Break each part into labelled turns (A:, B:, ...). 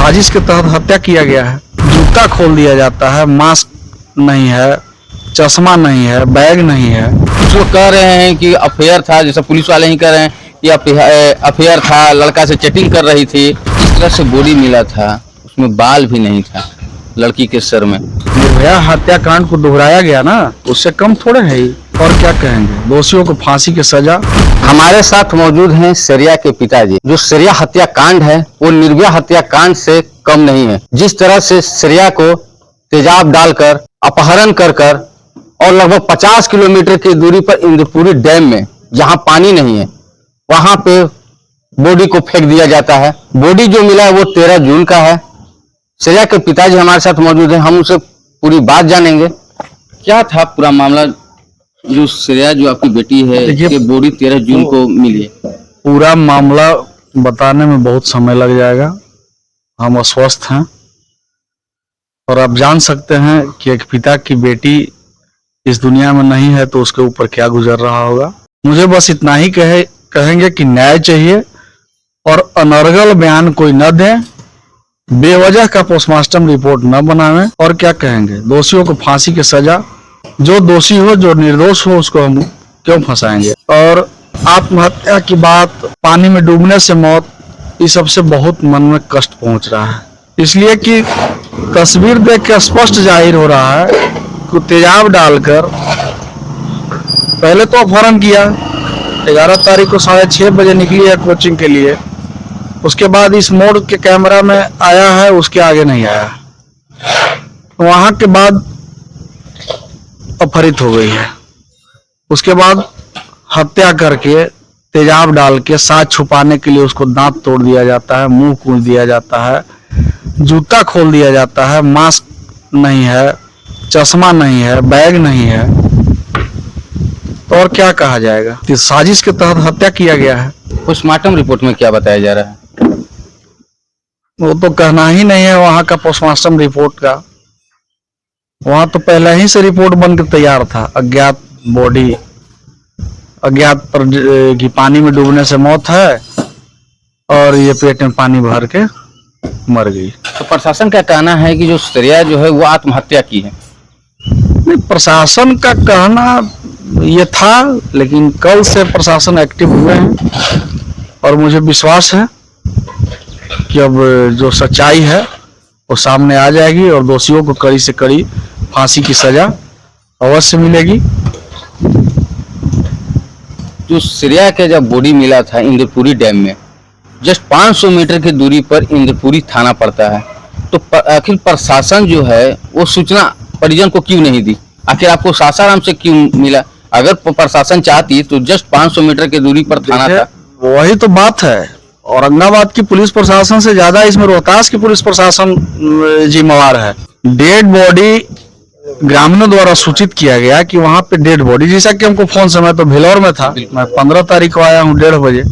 A: साजिश के तहत हत्या किया गया है। जूता खोल दिया जाता है, मास्क नहीं है, चश्मा नहीं है, बैग नहीं है।
B: कुछ लोग कह रहे हैं कि अफेयर था, जैसे पुलिस वाले ही कह रहे हैं कि अफेयर था, लड़का से चैटिंग कर रही थी। इस तरह से बॉडी मिला था, उसमें बाल भी नहीं था लड़की के सर में।
A: निर्भया हत्याकांड को दोहराया गया ना, उससे कम थोड़े है ही। और क्या कहेंगे, दोषियों को फांसी की सजा।
B: हमारे साथ मौजूद हैं सरिया के पिताजी। जो सरिया हत्याकांड है वो निर्भया हत्याकांड से कम नहीं है। जिस तरह से सरिया को तेजाब डालकर अपहरण कर और लगभग 50 किलोमीटर की दूरी पर इंद्रपुरी डैम में, जहां पानी नहीं है, वहां पे बॉडी को फेंक दिया जाता है। बॉडी जो मिला है वो 13 जून का है। सरिया के पिताजी हमारे साथ मौजूद हैं, हम उनसे पूरी बात जानेंगे। क्या था पूरा मामला, जो सरिया जो आपकी बेटी है कि बॉडी 13 जून को मिली है?
A: पूरा मामला बताने में बहुत समय लग जाएगा, हम अस्वस्थ हैं। और आप जान सकते हैं कि एक पिता की बेटी इस दुनिया में नहीं है तो उसके ऊपर क्या गुजर रहा होगा। मुझे बस इतना ही कहेंगे कि न्याय चाहिए और अनर्गल बयान कोई न दे, बेवजह का पोस्टमार्टम रिपोर्ट न बनावे। और क्या कहेंगे, दोषियों को फांसी की सजा। जो दोषी हो, जो निर्दोष हो, उसको हम क्यों फंसाएंगे। और आत्महत्या की बात, पानी में डूबने से मौत, इस सबसे बहुत मन में कष्ट पहुंच रहा है। इसलिए कि तस्वीर देख के स्पष्ट जाहिर हो रहा है कि तेजाब डालकर पहले तो अपहरण किया। 11 तारीख को 6:30 बजे निकली है कोचिंग के लिए। उसके बाद इस मोड़ के कैमरा में आया है, उसके आगे नहीं आया। वहां के बाद अपहरित हो गई है। उसके बाद हत्या करके तेजाब डाल के साथ छुपाने के लिए उसको दांत तोड़ दिया जाता है, मुंह कूच दिया जाता है, जूता खोल दिया जाता है, मास्क नहीं है, चश्मा नहीं है, बैग नहीं है। तो और क्या कहा जाएगा। इस साजिश के तहत हत्या किया गया है।
B: पोस्टमार्टम रिपोर्ट में क्या बताया जा रहा है?
A: वो तो कहना ही नहीं है वहां का पोस्टमार्टम रिपोर्ट का। वहां तो पहले ही से रिपोर्ट बनकर तैयार था। अज्ञात बॉडी, अज्ञात पर की पानी में डूबने से मौत है और ये पेट में पानी भर के मर गई।
B: तो प्रशासन का कहना है कि जो सरिया जो है वो आत्महत्या की है।
A: नहीं, प्रशासन का कहना ये था, लेकिन कल से प्रशासन एक्टिव हुए हैं और मुझे विश्वास है कि अब जो सच्चाई है वो सामने आ जाएगी और दोषियों को कड़ी से कड़ी फांसी की सजा अवश्य मिलेगी।
B: जो सरिया के जब बॉडी मिला था इंद्रपुरी डैम में, जस्ट 500 मीटर की दूरी पर इंद्रपुरी थाना पड़ता है, तो आखिर प्रशासन जो है वो सूचना परिजन को क्यों नहीं दी? आखिर आपको सासाराम से क्यों मिला? अगर प्रशासन चाहती तो जस्ट 500 मीटर की दूरी पर थाना था।
A: वही तो बात है। औरंगाबाद की पुलिस प्रशासन से ज्यादा इसमें रोहतास की पुलिस प्रशासन जिम्मेवार है। डेड बॉडी ग्रामीणों द्वारा सूचित किया गया कि वहां पे डेड बॉडी, जैसा कि हमको फोन समय तो भेलौर में था। मैं 15 तारीख को आया हूँ 1:30 बजे,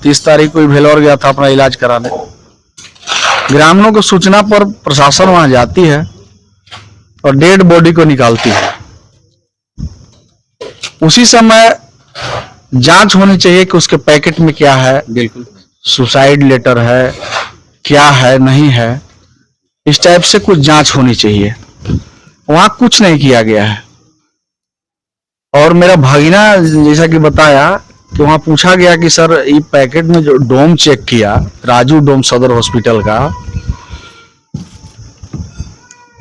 A: 30 तारीख को भेलौर गया था अपना इलाज कराने। ग्रामीणों की सूचना पर प्रशासन वहां जाती है और डेड बॉडी को निकालती है। उसी समय जांच होनी चाहिए कि उसके पैकेट में क्या है,
B: बिल्कुल
A: सुसाइड लेटर है, क्या है, नहीं है, इस टाइप से कुछ जांच होनी चाहिए। वहां कुछ नहीं किया गया है। और मेरा भागीना जैसा कि बताया कि वहां पूछा गया कि सर ये पैकेट में जो डोम चेक किया, राजू डोम सदर हॉस्पिटल का,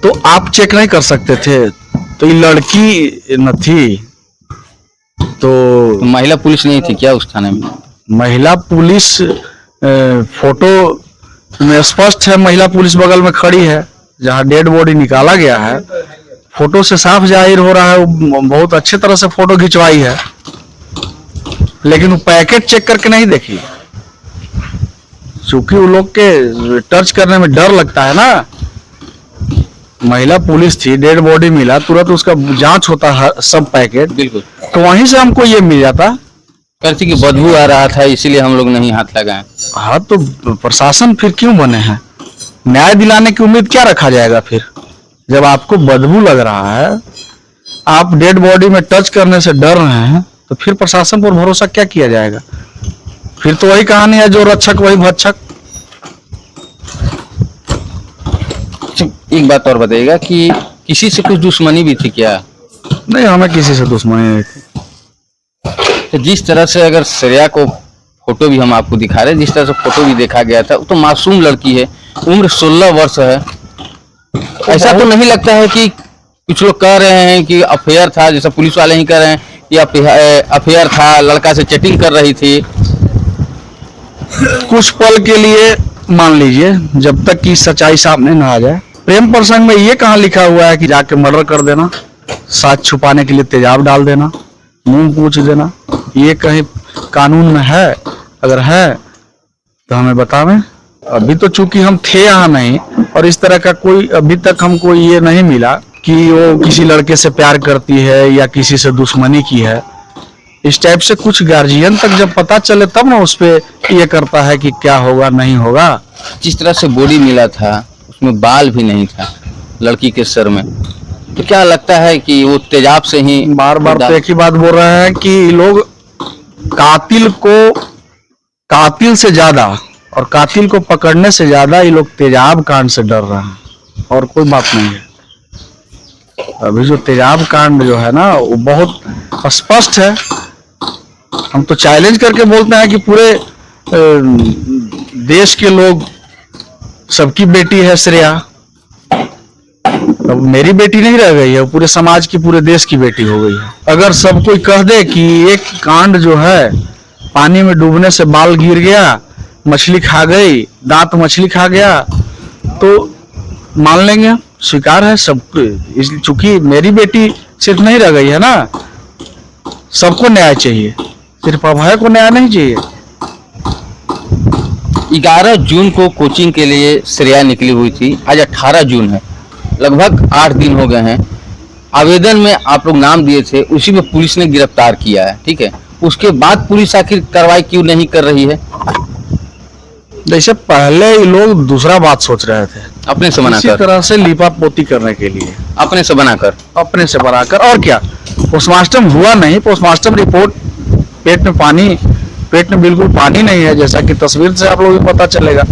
A: तो आप चेक नहीं कर सकते थे? तो ये लड़की न थी तो
B: महिला पुलिस नहीं थी क्या उस थाने में?
A: महिला पुलिस फोटो में स्पष्ट है, महिला पुलिस बगल में खड़ी है जहां डेड बॉडी निकाला गया है। फोटो से साफ जाहिर हो रहा है, वो बहुत अच्छे तरह से फोटो खिंचवाई है, लेकिन वो पैकेट चेक करके नहीं देखी। चूंकि वो लोग के टच करने में डर लगता है ना। महिला पुलिस थी, डेड बॉडी मिला, तुरंत उसका जांच होता है सब पैकेट।
B: बिल्कुल,
A: तो वहीं से हमको ये मिल जाता।
B: कहती कि बदबू आ रहा था इसीलिए हम लोग नहीं हाथ लगाए।
A: हाँ, तो प्रशासन फिर क्यों बने हैं? न्याय दिलाने की उम्मीद क्या रखा जाएगा फिर? जब आपको बदबू लग रहा है, आप डेड बॉडी में टच करने से डर रहे हैं, तो फिर प्रशासन पर भरोसा क्या किया जाएगा? फिर तो वही कहानी है, जो रक्षक वही भक्षक।
B: अच्छा, एक बात और बताइएगा कि किसी से कुछ दुश्मनी भी थी क्या?
A: नहीं, हमें किसी से दुश्मनी नहीं थी।
B: तो जिस तरह से अगर श्रेया को फोटो भी हम आपको दिखा रहे हैं, जिस तरह से फोटो भी देखा गया था, वो तो मासूम लड़की है, उम्र 16 वर्ष है। ऐसा तो नहीं लगता है कि कुछ लोग कह रहे हैं कि अफेयर था, जैसा पुलिस वाले ही कह रहे हैं कि अफेयर था, लड़का से चैटिंग कर रही थी।
A: कुछ पल के लिए मान लीजिए, जब तक कि सच्चाई सामने ना आ जाए। प्रेम प्रसंग में ये कहाँ लिखा हुआ है कि जाके मर्डर कर देना, साथ छुपाने के लिए तेजाब डाल देना, मुंह पूछ देना? ये कहीं कानून में है? अगर है तो हमें बतावें। अभी तो चूंकि हम थे यहाँ नहीं, और इस तरह का कोई अभी तक हमको ये नहीं मिला कि वो किसी लड़के से प्यार करती है या किसी से दुश्मनी की है। इस टाइप से कुछ गार्जियन तक जब पता चले तब ना उस पे ये करता है कि क्या होगा नहीं होगा।
B: जिस तरह से बॉडी मिला था, उसमें बाल भी नहीं था लड़की के सर में, तो क्या लगता है कि वो तेजाब से ही?
A: बार बार तो एक ही बात बोल रहे हैं कि लोग कातिल से ज्यादा और कातिल को पकड़ने से ज्यादा ये लोग तेजाब कांड से डर रहे हैं, और कोई बात नहीं है। अभी जो तेजाब कांड जो है ना, वो बहुत स्पष्ट है। हम तो चैलेंज करके बोलते हैं कि पूरे देश के लोग, सबकी बेटी है श्रेया। अब मेरी बेटी नहीं रह गई है, पूरे समाज की, पूरे देश की बेटी हो गई है। अगर सब कोई कह दे कि एक कांड जो है, पानी में डूबने से बाल गिर गया, मछली खा गई, दांत मछली खा गया, तो मान लेंगे, स्वीकार है सब। चूंकि मेरी बेटी सिर्फ नहीं रह गई है ना, सबको न्याय चाहिए, सिर्फ अभय को न्याय नहीं चाहिए।
B: 11 जून को कोचिंग के लिए श्रेया निकली हुई थी, आज 18 जून है, लगभग 8 दिन हो गए हैं। आवेदन में आप लोग नाम दिए थे, उसी में पुलिस ने गिरफ्तार किया है, ठीक है। उसके बाद पुलिस आखिर कार्रवाई क्यों नहीं कर रही है?
A: जैसे पहले ये लोग दूसरा बात सोच रहे थे,
B: अपने से
A: इसी
B: बनाकर,
A: तरह से लिपापोती करने के लिए,
B: अपने से बनाकर,
A: अपने से बनाकर। और क्या, पोस्टमार्टम हुआ नहीं, पोस्टमार्टम रिपोर्ट पेट में बिल्कुल पानी नहीं है, जैसा कि तस्वीर से आप लोगों को पता चलेगा।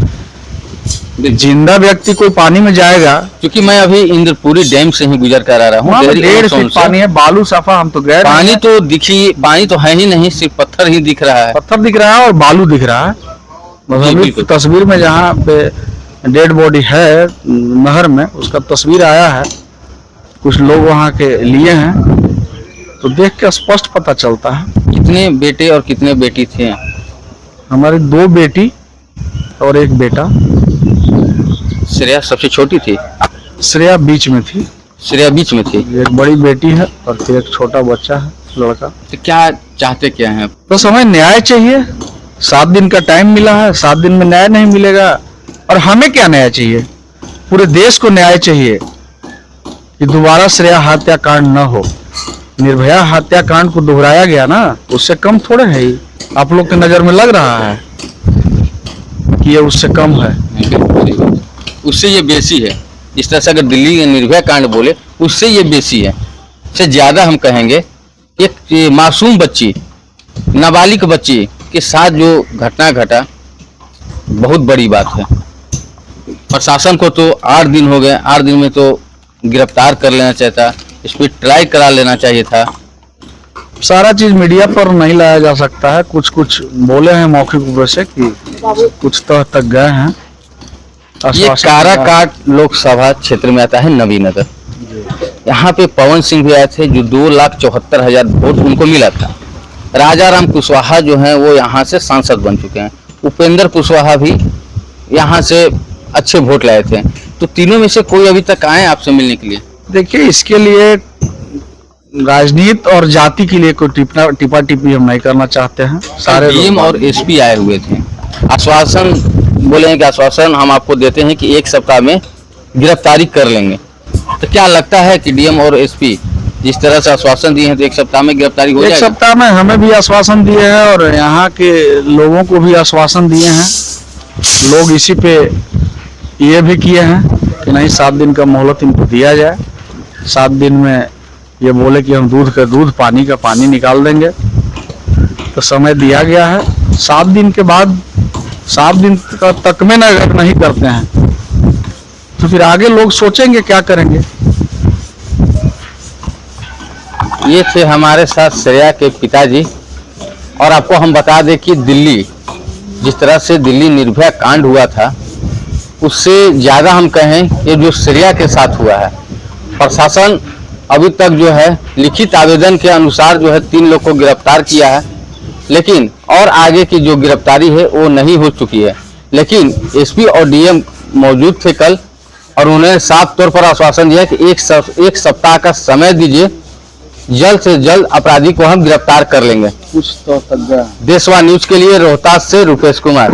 A: जिंदा व्यक्ति कोई पानी में जाएगा?
B: क्योंकि मैं अभी इंद्रपुरी डैम से ही गुजर कर आ रहा हूँ,
A: 1.5 फीट पानी है, बालू साफा। हम तो गए,
B: पानी तो पानी तो है ही नहीं, सिर्फ पत्थर ही दिख रहा है,
A: पत्थर दिख रहा है और बालू दिख रहा है। मतलब तस्वीर में जहाँ पे डेड बॉडी है नहर में, उसका तस्वीर आया है, कुछ लोग वहाँ के लिए हैं, तो देख के स्पष्ट पता चलता है।
B: कितने बेटे और कितने बेटी थे?
A: हमारी 2 बेटी और 1 बेटा।
B: श्रेया सबसे छोटी थी?
A: श्रेया बीच में थी।
B: श्रेया बीच में थी।
A: एक बड़ी बेटी है और फिर एक छोटा बच्चा है, लड़का।
B: तो क्या चाहते क्या हैं?
A: बस हमें न्याय चाहिए। 7 दिन का टाइम मिला है, 7 दिन में न्याय नहीं मिलेगा। और हमें क्या न्याय चाहिए? पूरे देश को न्याय चाहिए कि दोबारा श्रेया हत्याकांड न हो। निर्भया हत्याकांड को दोहराया गया ना, उससे कम थोड़े है ही। आप लोग की नजर में लग रहा है कि ये उससे कम है?
B: उससे ये बेसी है। इस तरह से अगर दिल्ली के निर्भया कांड बोले, उससे ये बेसी है, से ज्यादा हम कहेंगे। एक मासूम बच्ची, नाबालिग बच्ची के साथ जो घटना घटा, बहुत बड़ी बात है। प्रशासन को तो 8 दिन हो गए, 8 दिन में तो गिरफ्तार कर लेना चाहिए था, इस पर ट्राई करा लेना चाहिए था।
A: सारा चीज मीडिया पर नहीं लाया जा सकता है। कुछ कुछ बोले हैं मौखिक रूप से कि कुछ तह तक गए हैं।
B: ये काराकाट लोकसभा क्षेत्र में आता है, नवीनगर। यहाँ पे पवन सिंह भी आए थे, जो 2,74,000 वोट उनको मिला था। राजा राम कुशवाहा जो हैं वो यहाँ से सांसद बन चुके हैं। उपेंद्र कुशवाहा भी यहाँ से अच्छे वोट लाए थे। तो तीनों में से कोई अभी तक आए आपसे मिलने के लिए?
A: देखिए, इसके लिए राजनीति और जाति के लिए कोई टिपा टिप्पी हम नहीं करना चाहते हैं। सारे
B: डीएम और एसपी आए हुए थे, आश्वासन बोले हैं कि आश्वासन हम आपको देते हैं कि 1 सप्ताह में गिरफ्तारी कर लेंगे। तो क्या लगता है कि डीएम और एसपी जिस तरह से आश्वासन दिए हैं, तो 1 सप्ताह में गिरफ्तारी हो जाएगी?
A: 1 सप्ताह में हमें भी आश्वासन दिए हैं और यहाँ के लोगों को भी आश्वासन दिए हैं। लोग इसी पे ये भी किए हैं कि नहीं, 7 दिन का मोहलत इनको दिया जाए। 7 दिन में ये बोले कि हम दूध पानी का पानी निकाल देंगे, तो समय दिया गया है। 7 दिन के बाद, 7 दिन तक में अगर नहीं करते हैं तो फिर आगे लोग सोचेंगे क्या करेंगे।
B: ये थे हमारे साथ श्रेया के पिताजी। और आपको हम बता दें कि दिल्ली, जिस तरह से दिल्ली निर्भया कांड हुआ था, उससे ज़्यादा हम कहें कि जो श्रेया के साथ हुआ है, प्रशासन अभी तक जो है लिखित आवेदन के अनुसार जो है 3 लोग को गिरफ्तार किया है, लेकिन और आगे की जो गिरफ्तारी है वो नहीं हो चुकी है। लेकिन एसपी और डीएम मौजूद थे कल, और उन्होंने साफ तौर पर आश्वासन दिया कि एक सप्ताह का समय दीजिए, जल्द से जल्द अपराधी को हम गिरफ्तार कर लेंगे।
A: कुछ तो तक गया।
B: देशवा न्यूज के लिए रोहतास से रुपेश कुमार।